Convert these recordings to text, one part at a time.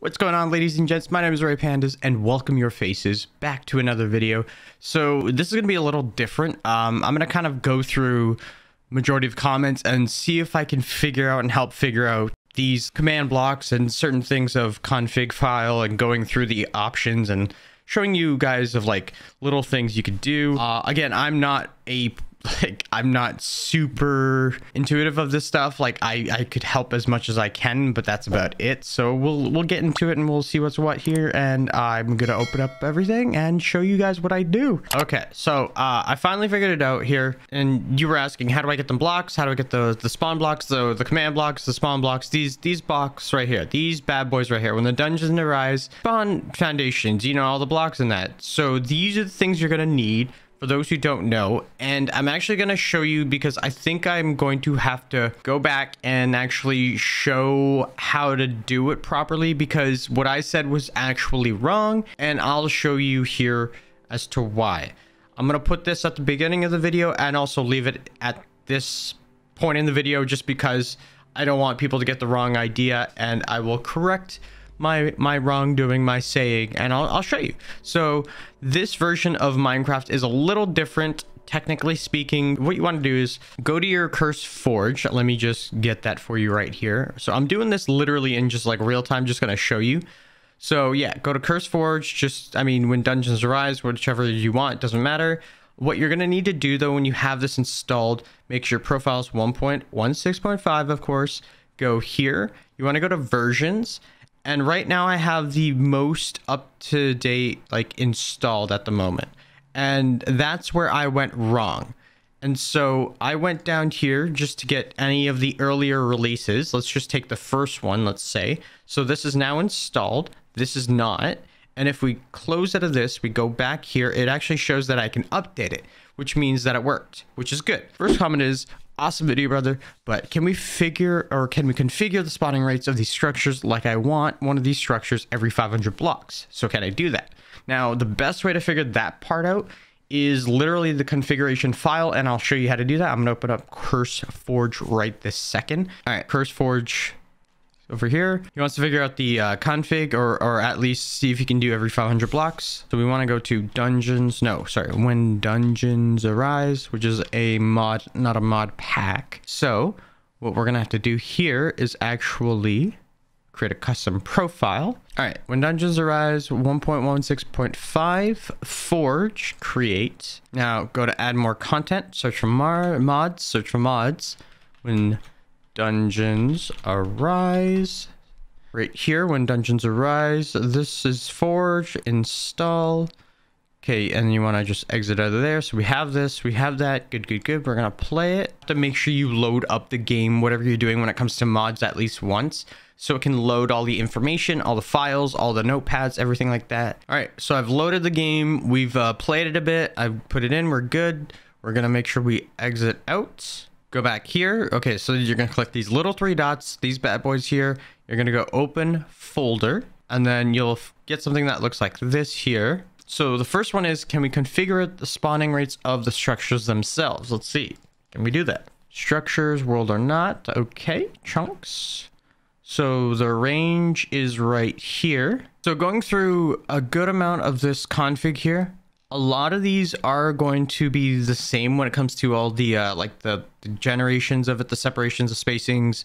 What's going on, ladies and gents? My name is Rayofpandas and welcome your faces back to another video. So this is going to be a little different. I'm going to kind of go through majority of comments and see if I can figure out and help figure out these command blocks and certain things of config file and going through the options and showing you guys of like little things you could do. Again, I'm not super intuitive of this stuff. Like I could help as much as I can, but that's about it. So we'll get into it and we'll see what's what here. And I'm gonna open up everything and show you guys what I do. Okay, so I finally figured it out here. And you were asking, how do I get them blocks? How do I get the spawn blocks, the command blocks, the spawn blocks? These blocks right here, these bad boys right here. When the dungeons arise, spawn foundations, you know, all the blocks in that. So these are the things you're gonna need for those who don't know. And I'm actually going to show you because I think I'm going to have to go back and actually show how to do it properly, because what I said was actually wrong, and I'll show you here as to why. I'm going to put this at the beginning of the video and also leave it at this point in the video just because I don't want people to get the wrong idea, and I will correct my wrongdoing, my saying, and I'll show you. So this version of Minecraft is a little different, technically speaking. What you want to do is go to your Curse Forge. Let me just get that for you right here. So I'm doing this literally in just like real time, just going to show you. So yeah, go to Curse Forge. When dungeons arise, whichever you want, doesn't matter. What you're going to need to do though, when you have this installed, make sure your profile is 1.16.5, of course. Go here. You want to go to versions. And right now I have the most up-to-date like installed at the moment. And that's where I went wrong. And so I went down here just to get any of the earlier releases. Let's just take the first one, let's say. So this is now installed. This is not. And if we close out of this, we go back here, it actually shows that I can update it, which means that it worked, which is good. First comment is, awesome video, brother, but can we configure the spawning rates of these structures like I want one of these structures every 500 blocks? So can I do that? Now, the best way to figure that part out is literally the configuration file, and I'll show you how to do that. I'm gonna open up Curse Forge right this second. All right, Curse Forge over here. He wants to figure out the config, or at least see if you can do every 500 blocks. So we want to go to when dungeons arise, which is a mod, not a mod pack. So what we're gonna have to do here is actually create a custom profile. All right, when dungeons arise 1.16.5 forge create. Now go to add more content, search for mods. When dungeons arise, right here, when dungeons arise, this is forge, install. Okay, and you want to just exit out of there. So we have this, we have that. Good. We're gonna play it. To make sure you load up the game, whatever you're doing when it comes to mods, at least once, so it can load all the information, all the files, all the notepads, everything like that. All right, so I've loaded the game, we've played it a bit, I've put it in, we're good. We're gonna make sure we exit out. Go back here. Okay, so you're gonna click these little three dots, these bad boys here. You're gonna go open folder, and then you'll get something that looks like this here. So the first one is, can we configure the spawning rates of the structures themselves? Let's see. Can we do that? Structures, world or not. Okay, chunks. So the range is right here. So going through a good amount of this config here, a lot of these are going to be the same when it comes to all the like the generations of it, the separations, the spacings,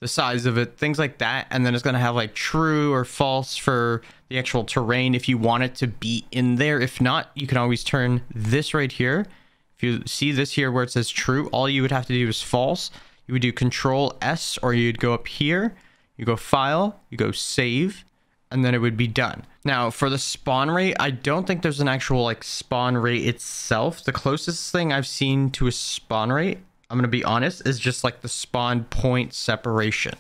the size of it, things like that. And then it's going to have like true or false for the actual terrain if you want it to be in there. If not, you can always turn this right here. If you see this here where it says true, all you would have to do is false. You would do Control S, or you'd go up here, you go file, you go save, and then it would be done. Now for the spawn rate, I don't think there's an actual like spawn rate itself. The closest thing I've seen to a spawn rate, I'm gonna be honest, is just like the spawn point separation.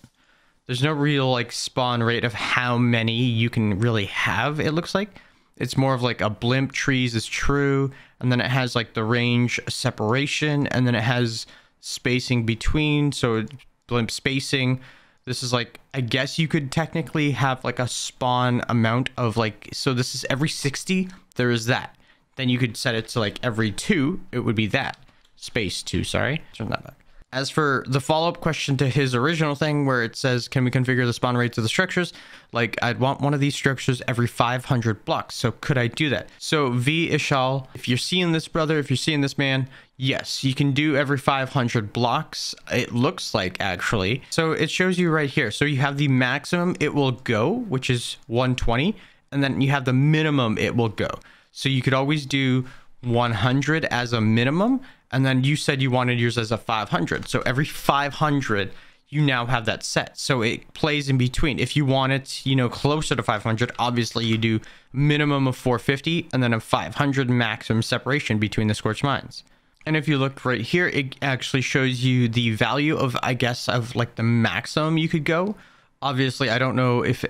There's no real like spawn rate of how many you can really have. It looks like it's more of like a blimp trees is true, and then it has like the range separation, and then it has spacing between, so blimp spacing. This is like, I guess you could technically have like a spawn amount of like, so this is every 60, there is that. Then you could set it to like every 2, it would be that. Space 2, sorry. Turn that back. As for the follow-up question to his original thing where it says, can we configure the spawn rates of the structures? Like, I'd want one of these structures every 500 blocks. So could I do that? So V Ishal, if you're seeing this, brother, if you're seeing this, man, yes, you can do every 500 blocks. It looks like, actually. So it shows you right here. So you have the maximum it will go, which is 120. And then you have the minimum it will go. So you could always do 100 as a minimum. And then you said you wanted yours as a 500. So every 500, you now have that set. So it plays in between. If you want it, you know, closer to 500, obviously you do minimum of 450 and then a 500 maximum separation between the scorched mines. And if you look right here, it actually shows you the value of, I guess, of like the maximum you could go. Obviously, I don't know if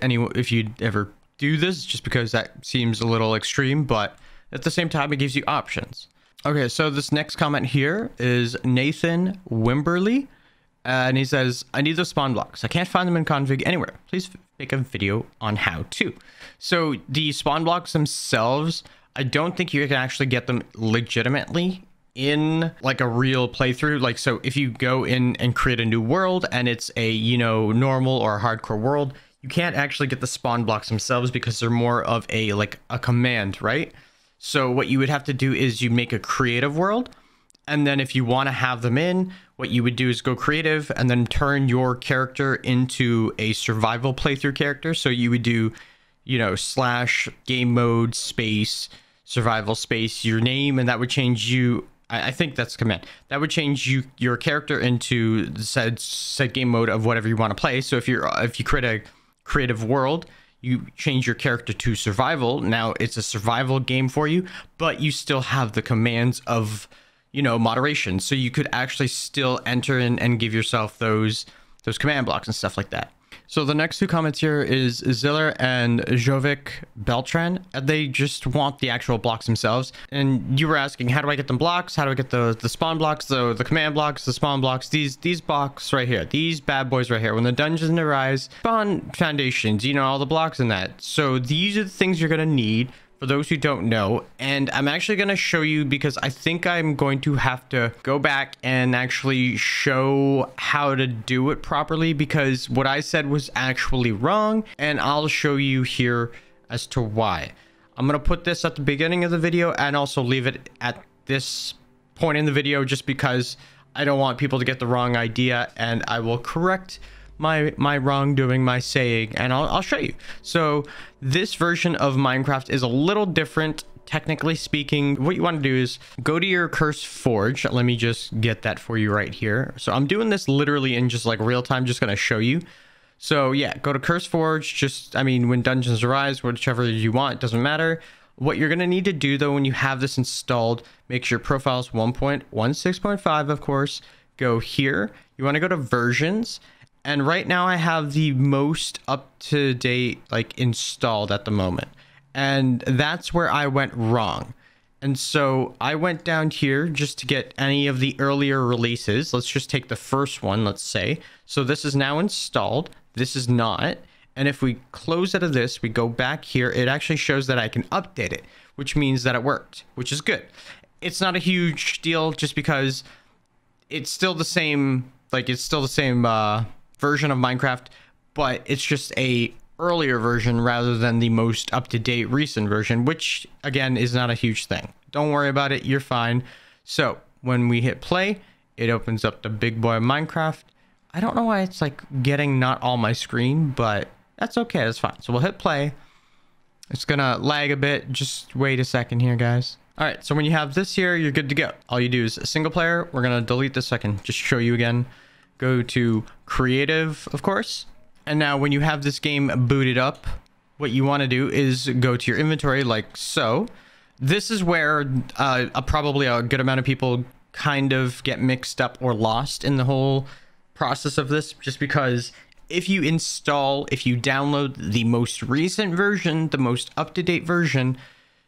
you'd ever do this just because that seems a little extreme, but at the same time, it gives you options. Okay, so this next comment here is Nathan Wimberly, and he says, I need those spawn blocks. I can't find them in config anywhere. Please make a video on how to. So the spawn blocks themselves, I don't think you can actually get them legitimately in like a real playthrough. Like, so if you go in and create a new world and it's a, you know, normal or hardcore world, you can't actually get the spawn blocks themselves because they're more of a, like a command, right? So what you would have to do is you make a creative world. And then if you want to have them in, what you would do is go creative and then turn your character into a survival playthrough character. So you would do, you know, / game mode space, survival space, your name, and that would change you. I think that's a command. That would change your character into the said game mode of whatever you want to play. So if you create a creative world, you change your character to survival. Now it's a survival game for you, but you still have the commands of, you know, moderation. So you could actually still enter in and give yourself those command blocks and stuff like that. So the next two comments here is Ziller and Jovic Beltran. They just want the actual blocks themselves. And you were asking, how do I get them blocks? How do I get the spawn blocks, the command blocks, the spawn blocks, these blocks right here, these bad boys right here. When the dungeons arise, spawn foundations, you know, all the blocks in that. So these are the things you're going to need for those who don't know. And I'm actually going to show you because I think I'm going to have to go back and actually show how to do it properly because what I said was actually wrong. And I'll show you here as to why. I'm going to put this at the beginning of the video and also leave it at this point in the video just because I don't want people to get the wrong idea, and I will correct my wrongdoing, my saying, and I'll show you. So this version of Minecraft is a little different, technically speaking. What you want to do is go to your Curse Forge. Let me just get that for you right here. So I'm doing this literally in just like real time, just going to show you. So yeah, go to Curse Forge. Just, I mean, when dungeons arise, whichever you want, it doesn't matter. What you're going to need to do though, when you have this installed, make sure your profile is 1.16.5, of course. Go here. You want to go to versions. And right now I have the most up-to-date like installed at the moment. And that's where I went wrong. And so I went down here just to get any of the earlier releases. Let's just take the first one, let's say. So this is now installed. This is not. And if we close out of this, we go back here, it actually shows that I can update it, which means that it worked, which is good. It's not a huge deal just because it's still the same, like it's still the same version of Minecraft, but it's just a earlier version rather than the most up-to-date recent version, which again is not a huge thing. Don't worry about it, you're fine. So when we hit play, it opens up the big boy of Minecraft. I don't know why it's like getting not all my screen, but that's okay, that's fine. So we'll hit play. It's gonna lag a bit, just wait a second here, guys. All right, so when you have this here, you're good to go. All you do is a single player. We're gonna delete this so I can just show you again. Go to creative, of course. And now when you have this game booted up, what you want to do is go to your inventory like so. This is where probably a good amount of people kind of get mixed up or lost in the whole process of this, just because if you download the most recent version, the most up-to-date version,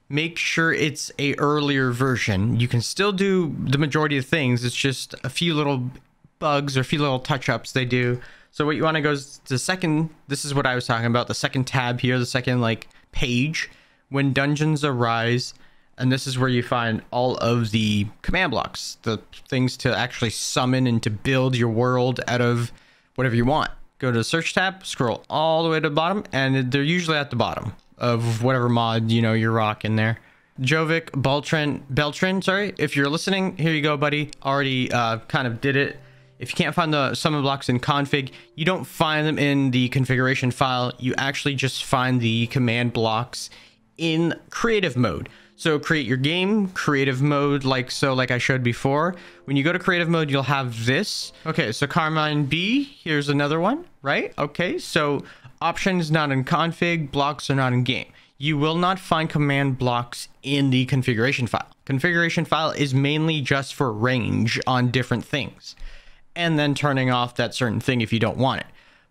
make sure it's a earlier version. You can still do the majority of things. It's just a few little bugs or a few little touch-ups they do. So what you want to go is to the second, this is what I was talking about, the second tab here, the second like page, when dungeons arise, And this is where you find all of the command blocks, the things to actually summon and to build your world out of whatever you want. Go to the search tab, scroll all the way to the bottom, and they're usually at the bottom of whatever mod, you know, you're rocking there. Jovic, Beltran, sorry. If you're listening, here you go, buddy. Already kind of did it. If you can't find the summon blocks in config, you don't find them in the configuration file. You actually just find the command blocks in creative mode. So create your game, creative mode, like I showed before. When you go to creative mode, you'll have this. Okay, so Carmine B, here's another one, right? Okay, so options not in config, blocks are not in game. You will not find command blocks in the configuration file. Configuration file is mainly just for range on different things, and then turning off that certain thing if you don't want it.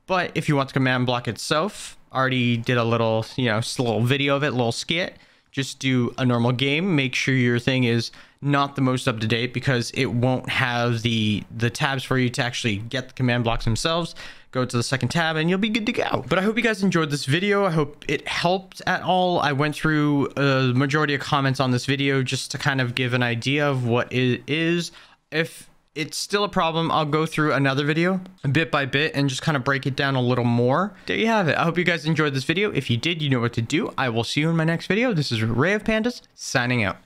But if you want the command block itself, already did a little, you know, little video of it, little skit. Just do a normal game. Make sure your thing is not the most up to date, because it won't have the tabs for you to actually get the command blocks themselves. Go to the second tab and you'll be good to go. But I hope you guys enjoyed this video. I hope it helped at all. I went through a majority of comments on this video just to kind of give an idea of what it is. If it's still a problem, I'll go through another video bit by bit and just kind of break it down a little more. There you have it. I hope you guys enjoyed this video. If you did, you know what to do. I will see you in my next video. This is Rayofpandas signing out.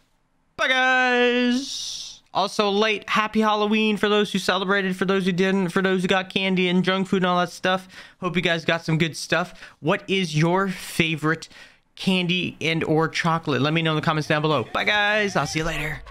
Bye, guys. Also, late happy Halloween for those who celebrated, for those who didn't, for those who got candy and junk food and all that stuff. Hope you guys got some good stuff. What is your favorite candy and or chocolate? Let me know in the comments down below. Bye, guys. I'll see you later.